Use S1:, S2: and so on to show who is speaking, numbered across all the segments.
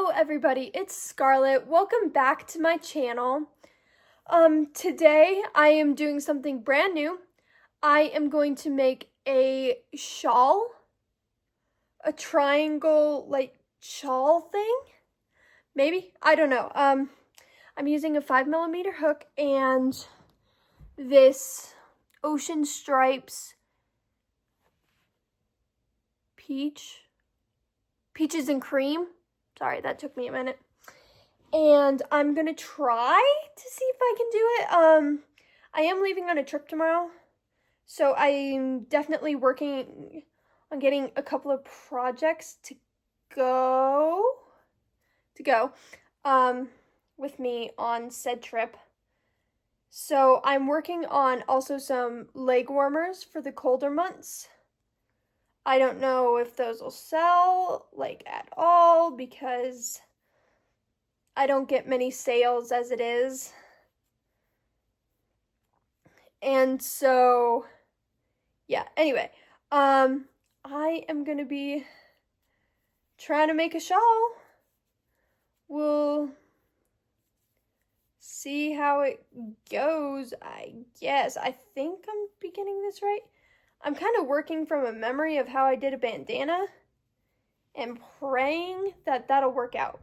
S1: Hello everybody, it's Scarlett. Welcome back to my channel. Today I am doing something brand new. I am going to make a shawl, a triangle like shawl thing. Maybe, I don't know. I'm using a 5mm hook and this Ocean Stripes peaches and cream. Sorry, that took me a minute. And I'm gonna try to see if I can do it. I am leaving on a trip tomorrow, so I'm definitely working on getting a couple of projects to go with me on said trip. So I'm working on also some leg warmers for the colder months. I don't know if those will sell, like, at all, because I don't get many sales as it is. And so, yeah, anyway, I am going to be trying to make a shawl. We'll see how it goes, I guess. I think I'm beginning this right. I'm kind of working from a memory of how I did a bandana and praying that that'll work out,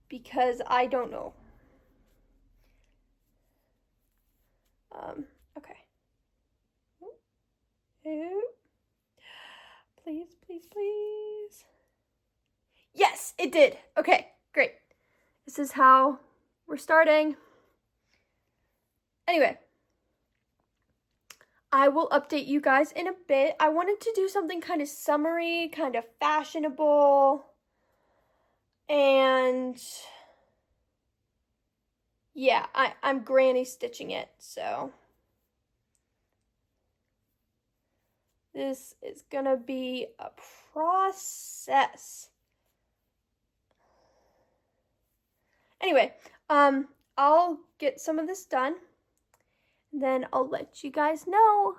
S1: because I don't know. Okay. Please, please, please. Yes, it did. Okay, great. This is how we're starting. Anyway, I will update you guys in a bit. I wanted to do something kind of summery, kind of fashionable, and yeah, I'm granny stitching it, so this is gonna be a process. Anyway, I'll get some of this done, and then I'll let you guys know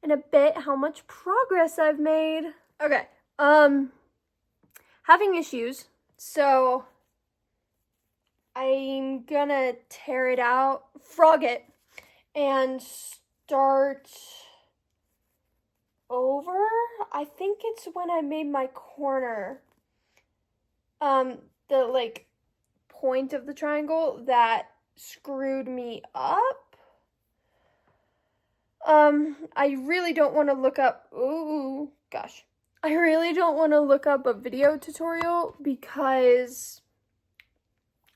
S1: in a bit how much progress I've made. Okay, having issues, so I'm gonna tear it out, frog it, and start over. I think it's when I made my corner, the like point of the triangle that screwed me up. I really don't want to look up, ooh, gosh. I really don't want to look up a video tutorial because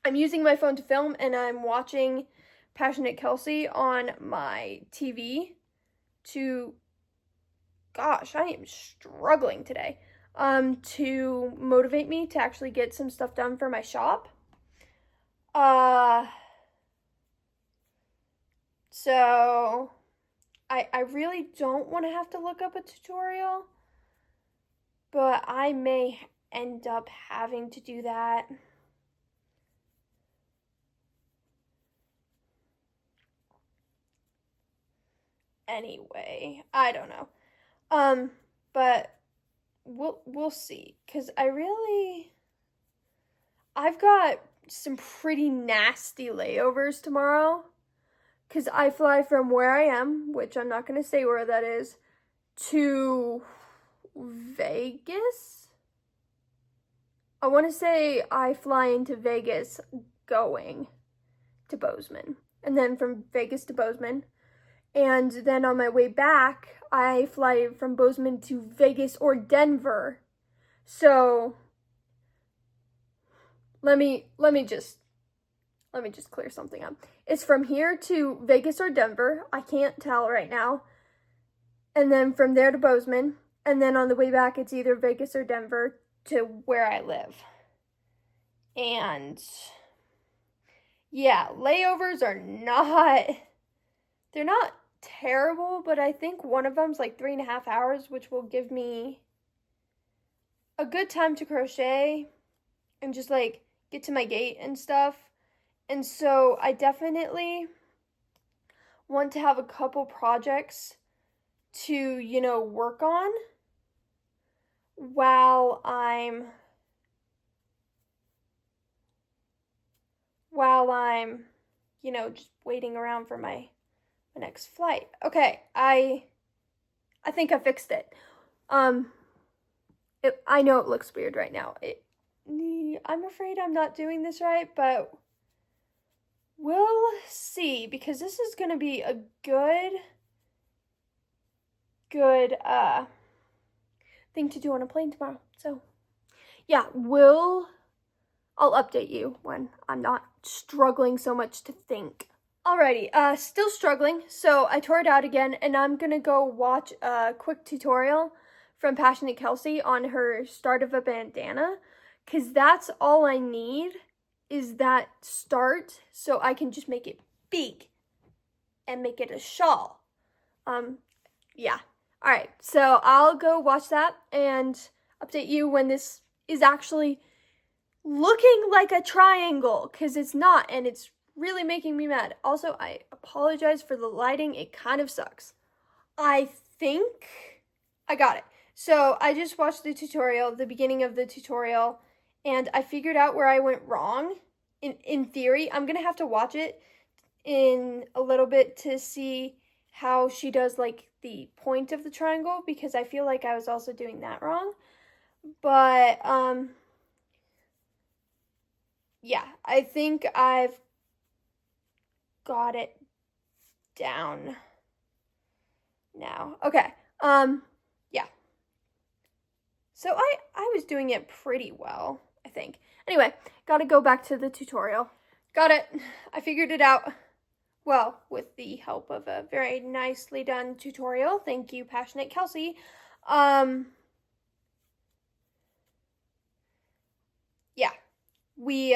S1: I'm using my phone to film and I'm watching Passionate Kelsey on my TV to, gosh, I am struggling today, to motivate me to actually get some stuff done for my shop. So I really don't want to have to look up a tutorial, but I may end up having to do that. Anyway, I don't know. But we'll see, cuz I've got some pretty nasty layovers tomorrow, cuz I fly from where I am, which I'm not going to say where that is, to Vegas. I want to say I fly into Vegas going to Bozeman, and then from Vegas to Bozeman. And then on my way back, I fly from Bozeman to Vegas or Denver. So let me just clear something up. It's from here to Vegas or Denver. I can't tell right now. And then from there to Bozeman. And then on the way back, it's either Vegas or Denver to where I live. And yeah, layovers are they're not terrible, but I think one of them's like 3.5 hours, which will give me a good time to crochet and just like get to my gate and stuff. And so I definitely want to have a couple projects to, work on while I'm I'm, you know, just waiting around for my next flight. Okay, I think I fixed it. I know it looks weird right now. I'm afraid I'm not doing this right, but we'll see, because this is going to be a good thing to do on a plane tomorrow. So, yeah, I'll update you when I'm not struggling so much to think. Alrighty, still struggling, so I tore it out again, and I'm gonna go watch a quick tutorial from Passionate Kelsey on her start of a bandana, because that's all I need is that start, so I can just make it big and make it a shawl. Yeah. Alright, so I'll go watch that and update you when this is actually looking like a triangle, because it's not, and it's really making me mad. Also, I apologize for the lighting. It kind of sucks. I think I got it. So I just watched the tutorial, the beginning of the tutorial, and I figured out where I went wrong. In theory, I'm gonna have to watch it in a little bit to see how she does like the point of the triangle, because I feel like I was also doing that wrong. But yeah, I think I've got it down now. Okay. Yeah. So I was doing it pretty well, I think. Anyway, gotta go back to the tutorial. Got it. I figured it out. Well, with the help of a very nicely done tutorial. Thank you, Passionate Kelsey. Yeah. We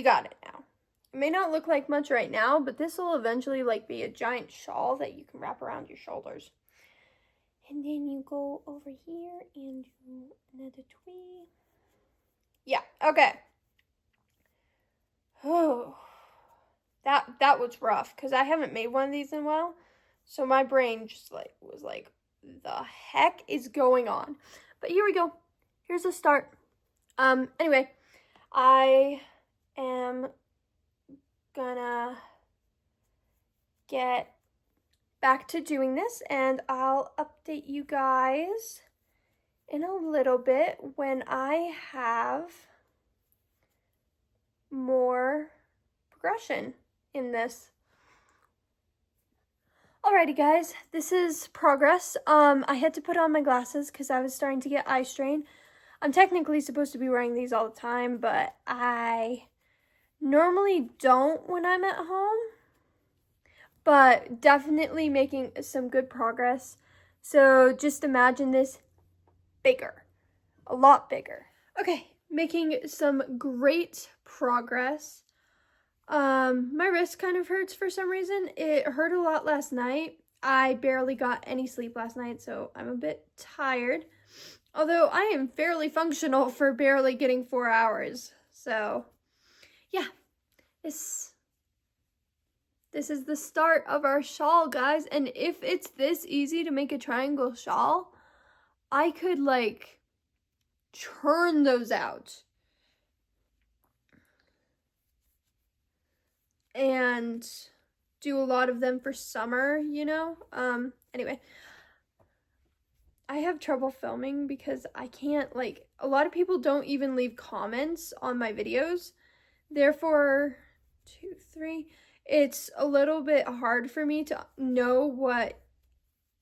S1: got it now. It may not look like much right now, but this will eventually like be a giant shawl that you can wrap around your shoulders. And then you go over here and do another twee. Yeah, okay. Oh, that was rough, because I haven't made one of these in a while. So my brain just like was like, the heck is going on? But here we go. Here's a start. Anyway, I am gonna get back to doing this, and I'll update you guys in a little bit when I have more progression in this. Alrighty guys, this is progress. I had to put on my glasses because I was starting to get eye strain. I'm technically supposed to be wearing these all the time, but I normally don't when I'm at home. But definitely making some good progress. So just imagine this bigger, a lot bigger. Okay, making some great progress. My wrist kind of hurts for some reason. It hurt a lot last night. I barely got any sleep last night, so I'm a bit tired. Although I am fairly functional for barely getting 4 hours. So, yeah, this is the start of our shawl, guys. And if it's this easy to make a triangle shawl, I could, like, churn those out. And do a lot of them for summer, you know? Anyway, I have trouble filming because I can't, like, a lot of people don't even leave comments on my videos. Therefore, 2, 3, it's a little bit hard for me to know what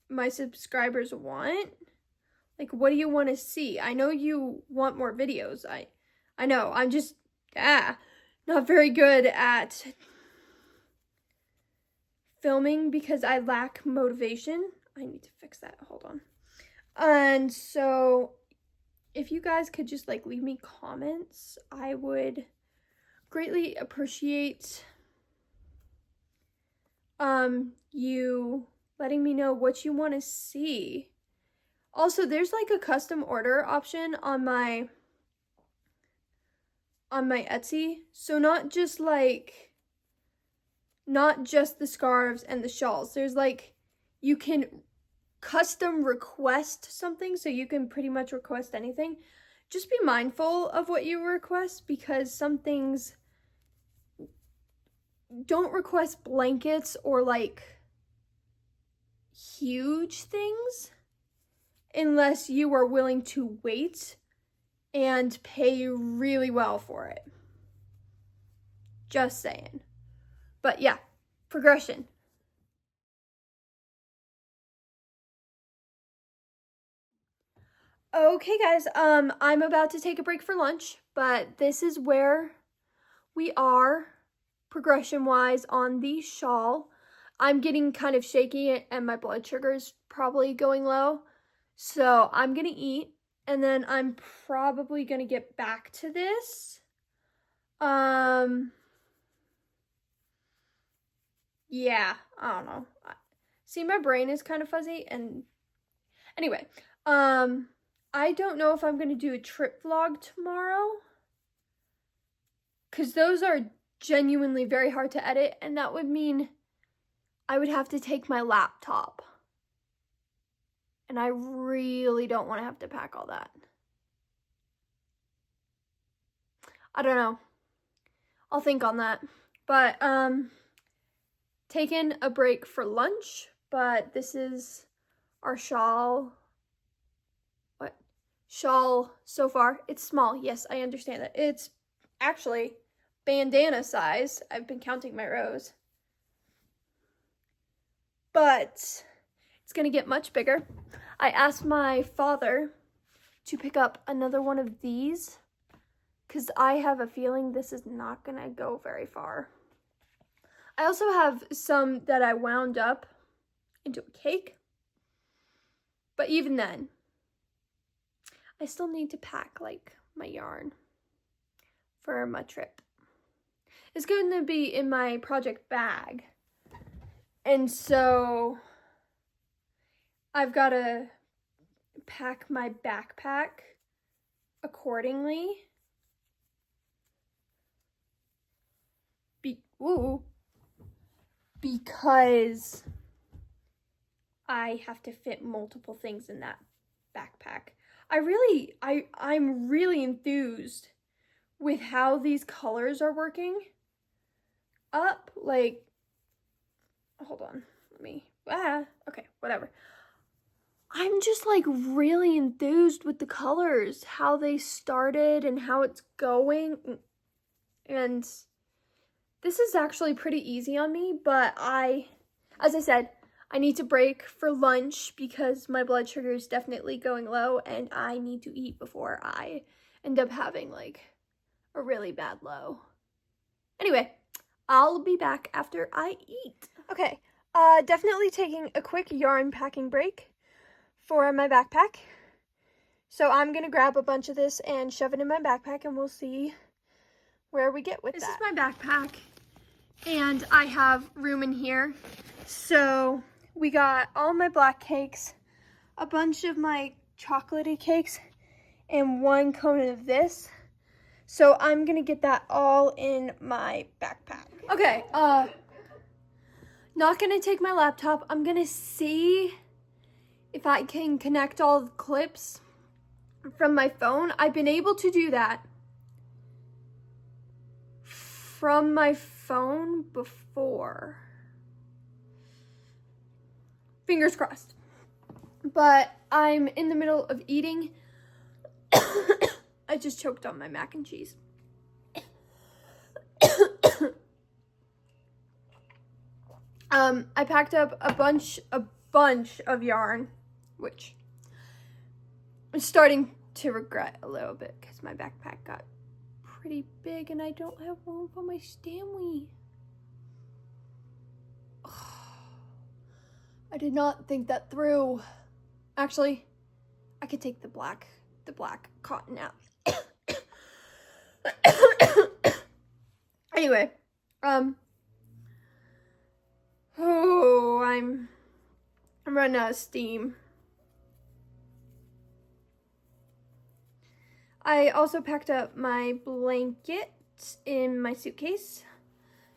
S1: my subscribers want. Like, what do you want to see? I know you want more videos. I know, I'm just, not very good at filming because I lack motivation. I need to fix that, hold on. And so, if you guys could just, like, leave me comments, I would greatly appreciate you letting me know what you want to see. Also, there's like a custom order option on my Etsy. So not just the scarves and the shawls. There's like, you can custom request something, so you can pretty much request anything. Just be mindful of what you request, because some things don't request blankets or like huge things unless you are willing to wait and pay really well for it. Just saying. But yeah, progression. Okay guys, I'm about to take a break for lunch, but this is where we are progression wise on the shawl. I'm getting kind of shaky and my blood sugar is probably going low. So I'm gonna eat and then I'm probably gonna get back to this. Yeah, I don't know. See, my brain is kind of fuzzy and anyway, I don't know if I'm gonna do a trip vlog tomorrow because those are genuinely very hard to edit, and that would mean I would have to take my laptop. And I really don't want to have to pack all that. I don't know. I'll think on that. But, taking a break for lunch, but this is our shawl. What? Shawl so far. It's small. Yes, I understand that. It's actually bandana size. I've been counting my rows. But it's gonna get much bigger. I asked my father to pick up another one of these because I have a feeling this is not gonna go very far. I also have some that I wound up into a cake, but even then, I still need to pack like my yarn for my trip. It's going to be in my project bag, and so I've got to pack my backpack accordingly. Because I have to fit multiple things in that backpack. I'm really enthused with how these colors are working up. Like, hold on, okay, whatever. I'm just like really enthused with the colors, how they started and how it's going. And this is actually pretty easy on me, but as I said, I need to break for lunch because my blood sugar is definitely going low and I need to eat before I end up having like a really bad low. Anyway, I'll be back after I eat. Okay, definitely taking a quick yarn packing break for my backpack. So I'm gonna grab a bunch of this and shove it in my backpack and we'll see where we get with that. This is my backpack and I have room in here. So we got all my black cakes, a bunch of my chocolatey cakes, and one cone of this. So I'm gonna get that all in my backpack. Okay, not gonna take my laptop. I'm gonna see if I can connect all the clips from my phone. I've been able to do that from my phone before. Fingers crossed. But I'm in the middle of eating. I just choked on my mac and cheese. I packed up a bunch of yarn, which I'm starting to regret a little bit because my backpack got pretty big and I don't have room for my Stanley. I did not think that through. Actually, I could take the black cotton out. Anyway, I'm running out of steam. I also packed up my blanket in my suitcase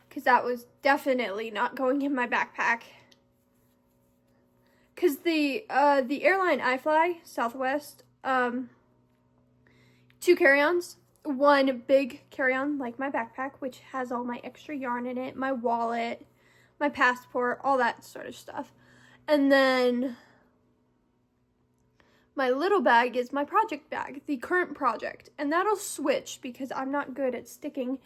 S1: because that was definitely not going in my backpack. Because the airline I fly, Southwest, 2 carry-ons one big carry-on, like my backpack, which has all my extra yarn in it, my wallet, my passport, all that sort of stuff. And then my little bag is my project bag, the current project. And that'll switch because I'm not good at sticking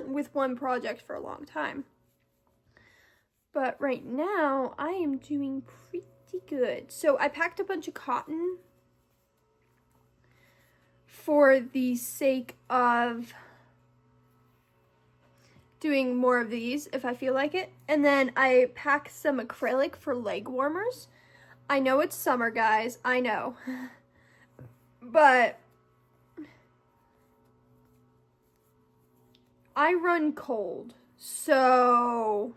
S1: with one project for a long time. But right now, I am doing pretty good. So I packed a bunch of cotton for the sake of doing more of these if I feel like it. And then I packed some acrylic for leg warmers. I know it's summer, guys. I know. But I run cold. So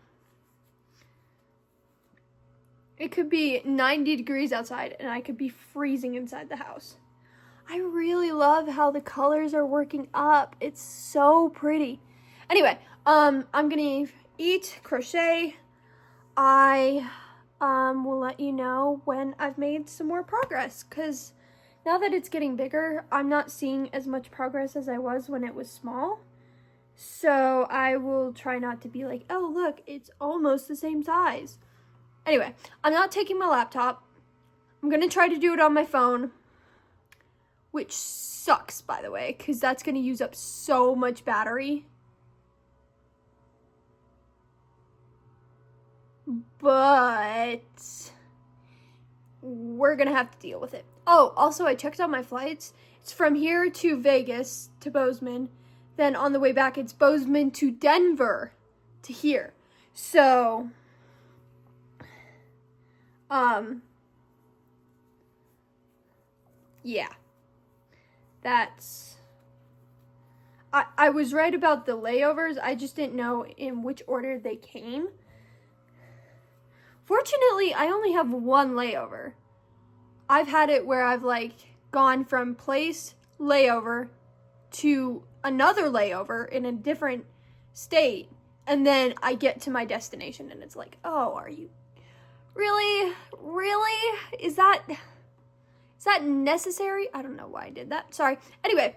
S1: it could be 90 degrees outside and I could be freezing inside the house. I really love how the colors are working up. It's so pretty. Anyway, I'm gonna eat, crochet. I will let you know when I've made some more progress, because now that it's getting bigger, I'm not seeing as much progress as I was when it was small. So I will try not to be like, oh look, it's almost the same size. Anyway, I'm not taking my laptop. I'm gonna try to do it on my phone, which sucks, by the way, because that's gonna use up so much battery. But we're gonna have to deal with it. Oh, also I checked out my flights. It's from here to Vegas to Bozeman. Then on the way back, it's Bozeman to Denver to here. So, yeah, that's, I was right about the layovers. I just didn't know in which order they came. Fortunately, I only have one layover. I've had it where I've like gone from place layover to another layover in a different state, and then I get to my destination and it's like, oh, are you really is that necessary? I don't know why I did that, sorry. Anyway,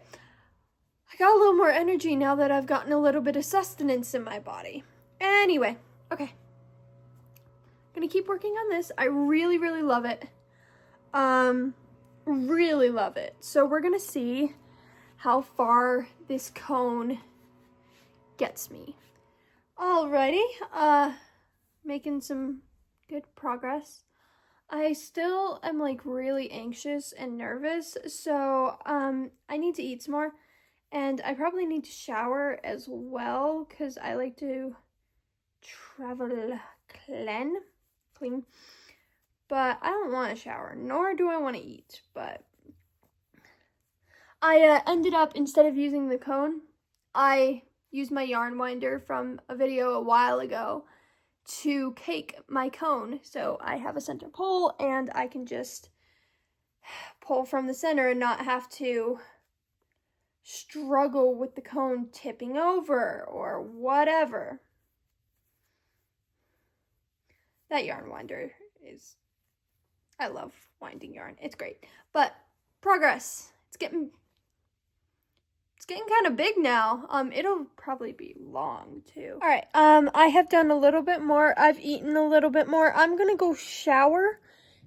S1: I got a little more energy now that I've gotten a little bit of sustenance in my body. Anyway, okay, I'm gonna keep working on this. I really love it. Really love it. So we're gonna see how far this cone gets me. Alrighty, making some good progress. I still am like really anxious and nervous, so I need to eat some more, and I probably need to shower as well because I like to travel clean. But I don't want to shower, nor do I want to eat. But I ended up, instead of using the cone, I used my yarn winder from a video a while ago to cake my cone. So I have a center pole and I can just pull from the center and not have to struggle with the cone tipping over or whatever. That yarn winder is, I love winding yarn. It's great. But progress. It's getting kind of big now. It'll probably be long too. All right. I have done a little bit more. I've eaten a little bit more. I'm gonna go shower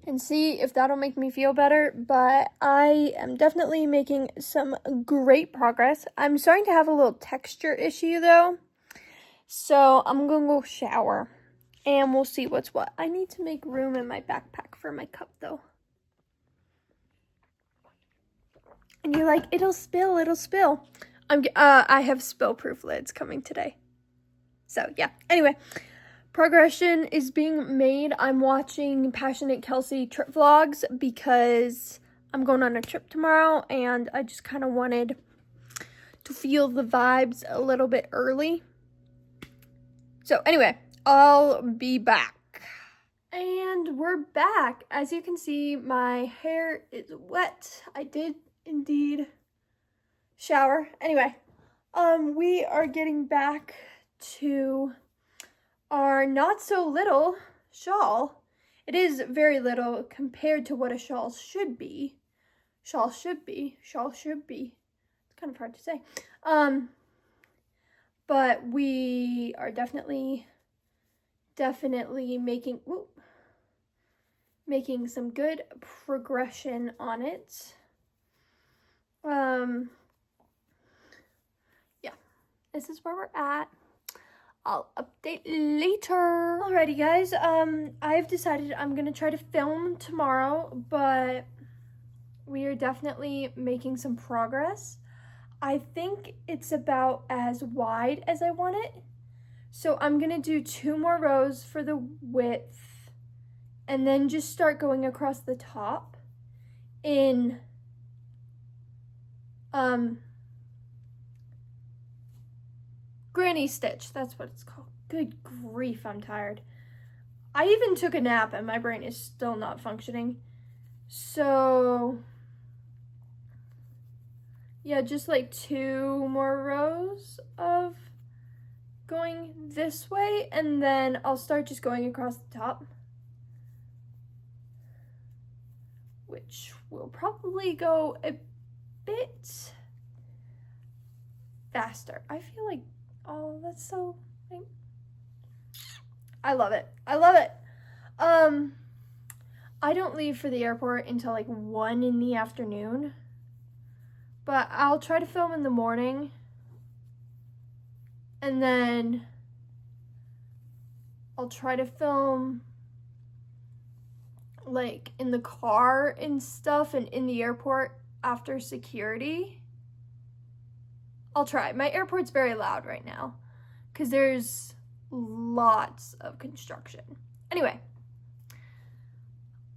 S1: and see if that'll make me feel better. But I am definitely making some great progress. I'm starting to have a little texture issue though, so I'm gonna go shower and we'll see what's what. I need to make room in my backpack for my cup though. And you're like, it'll spill. I have spill-proof lids coming today. So, yeah. Anyway, progression is being made. I'm watching Passionate Kelsey trip vlogs because I'm going on a trip tomorrow, and I just kind of wanted to feel the vibes a little bit early. So, anyway, I'll be back. And we're back. As you can see, my hair is wet. I did indeed shower. Anyway, we are getting back to our not so little shawl. It is very little compared to what a shawl should be. Shawl should be. kind of hard to say. But we are definitely making some good progression on it. Yeah, this is where we're at. I'll update later. Alrighty guys, I've decided I'm gonna try to film tomorrow, but we are definitely making some progress. I think it's about as wide as I want it. So I'm gonna do 2 more rows for the width and then just start going across the top in granny stitch. That's what it's called. Good grief, I'm tired. I even took a nap and my brain is still not functioning. So yeah, just like 2 more rows of going this way, and then I'll start just going across the top, which will probably go a bit faster. I feel like, oh, that's so, I love it. I love it. I don't leave for the airport until like 1 in the afternoon, but I'll try to film in the morning, and then I'll try to film like in the car and stuff and in the airport after security. I'll try. My airport's very loud right now because there's lots of construction. Anyway,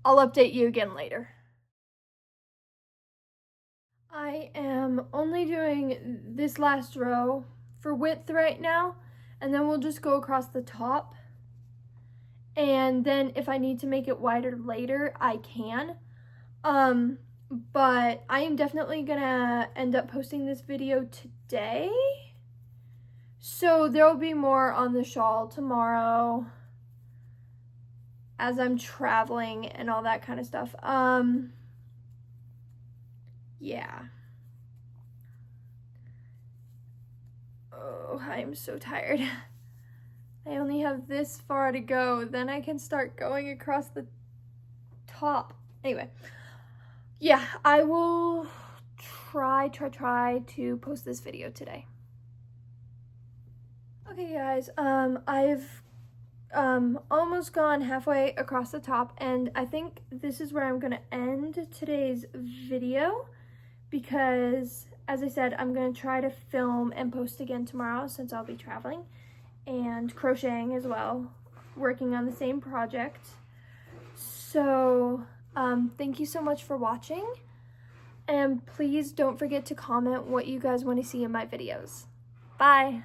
S1: I'll update you again later. I am only doing this last row for width right now, and then we'll just go across the top. And then if I need to make it wider later, I can. But I am definitely gonna end up posting this video today. So there'll be more on the shawl tomorrow as I'm traveling and all that kind of stuff. Yeah. Oh, I'm so tired. I only have this far to go, then I can start going across the top. Anyway, yeah, I will try to post this video today. Okay guys, I've almost gone halfway across the top, and I think this is where I'm gonna end today's video because, as I said, I'm gonna try to film and post again tomorrow since I'll be traveling and crocheting as well, working on the same project. So thank you so much for watching, and please don't forget to comment what you guys want to see in my videos. Bye.